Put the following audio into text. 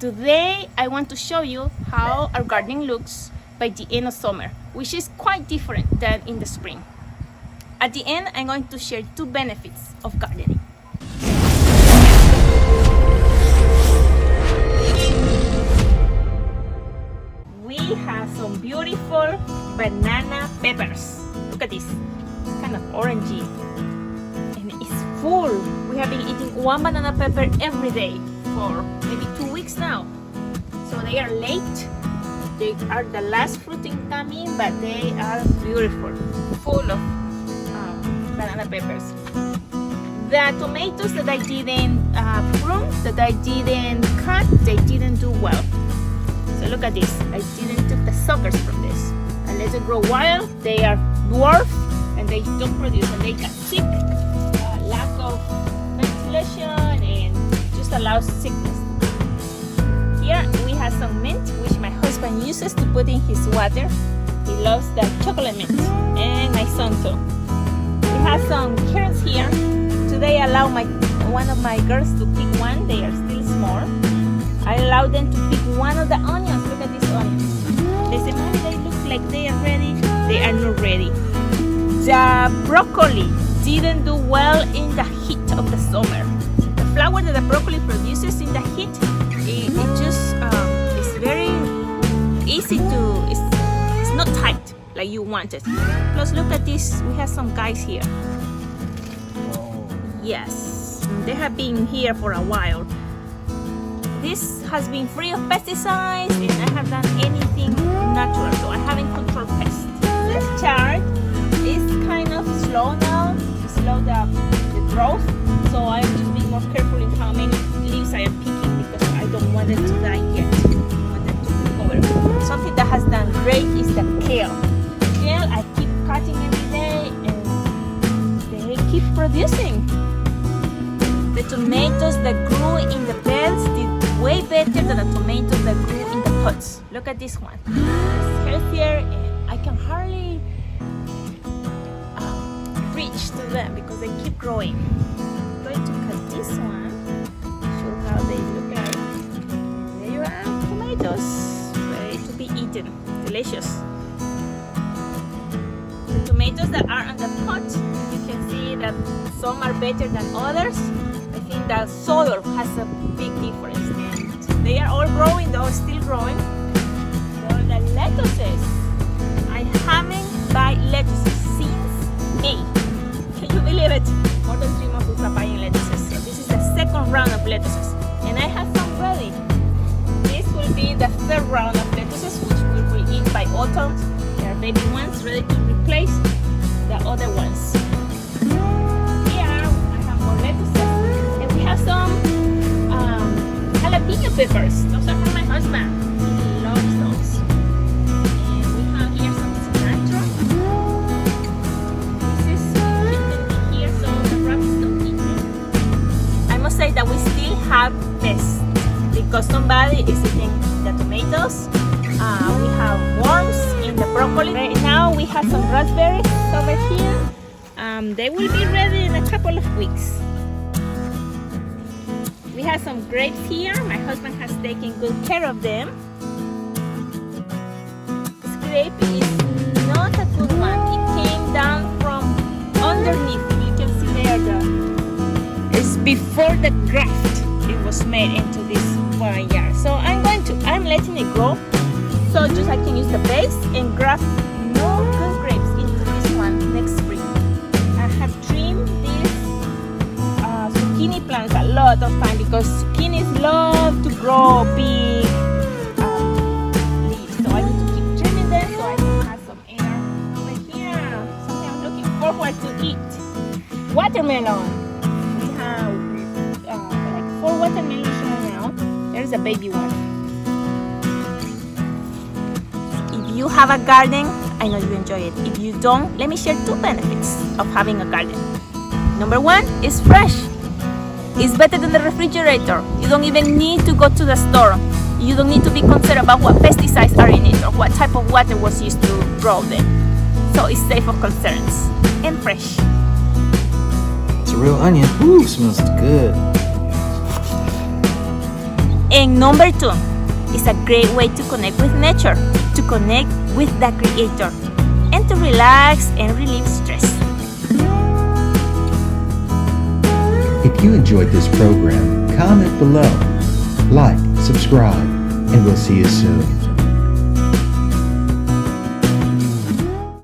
Today I want to show you how our gardening looks by the end of summer, which is quite different than in the spring. At the end, I'm going to share 2 benefits of gardening. We have some beautiful banana peppers. Look at this, it's kind of orangey and it's full. We have been eating 1 banana pepper every day for maybe 2 weeks now. So they are late. They are the last fruiting coming, but they are beautiful, full of banana peppers. The tomatoes that I didn't prune, that I didn't cut, they didn't do well. So look at this. I didn't took the suckers from this. I let it grow wild. They are dwarf and they don't produce, and they get sick. Lack of ventilation and just allows sickness. Here we have some mint, which my husband uses to put in his water. He loves the chocolate mint, and my son too. We have some carrots here. Today I allow one of my girls to pick one. They are still small. I allow them to pick one of the onions. Look at these onions. They say, Mommy, they look like they are ready. They are not ready. The broccoli didn't do well in the heat of the summer. The flower that the broccoli produces in the heat, it just is very easy to, it's not tight like you want it. Plus look at this, we have some guys here. Yes, they have been here for a while. This has been free of pesticides and I have done anything natural, so I haven't controlled pests. This chard is kind of slow now, slow the growth, so I'm just being more careful in how many leaves I am picking because I don't want it to die yet. I want it to recover. Something that has done great is the kale. Kale, I keep cutting every day and they keep producing. The tomatoes that grew in the beds did way better than the tomatoes that grew in the pots. Look at this one. It's healthier and I can hardly reach to them because they keep growing. I'm going to cut this one, show how they look like. And there you are, tomatoes, ready to be eaten. Delicious. The tomatoes that are on the pot, you can see that some are better than others. I think the soil has a big difference. And they are all growing, though still growing. So the lettuces, I haven't buy lettuces since May. Can you believe it? More than 3 months without buying lettuces. So this is the 2nd round of lettuces. And I have some ready. This will be the 3rd round of lettuces, which we will eat by autumn. They are baby ones ready to replace the other ones. Here I have more lettuces. And we have some jalapeno peppers. Those are from my husband. He loves those. And we have here some cilantro. This is keeping me here so the rabbits don't eat them. I must say that we still have pests because somebody is eating the tomatoes. We have worms in the broccoli. Right now we have some raspberries over here. They will be ready in a couple of weeks. We have some grapes here. My husband has taken good care of them. This grape is not a good one. It came down from underneath. You can see there it's before the graft it was made into this vineyard. So I'm letting it grow. So just I can use the base and graft no good grapes into this one next spring. I have trimmed these zucchini plants a lot of time because zucchinis love to grow big leaves. So I need to keep trimming them so I can have some air over here. Something I'm looking forward to eat. Watermelon. We have like 4 watermelons right now. There's a baby one. If you have a garden, I know you enjoy it. If you don't, let me share 2 benefits of having a garden. Number 1 is fresh. It's better than the refrigerator. You don't even need to go to the store. You don't need to be concerned about what pesticides are in it or what type of water was used to grow them. So it's safe of concerns and fresh. It's a real onion. Ooh, smells good. And number 2 is a great way to connect with nature, to connect with the Creator, and to relax and relieve stress. If you enjoyed this program, comment below, like, subscribe, and we'll see you soon.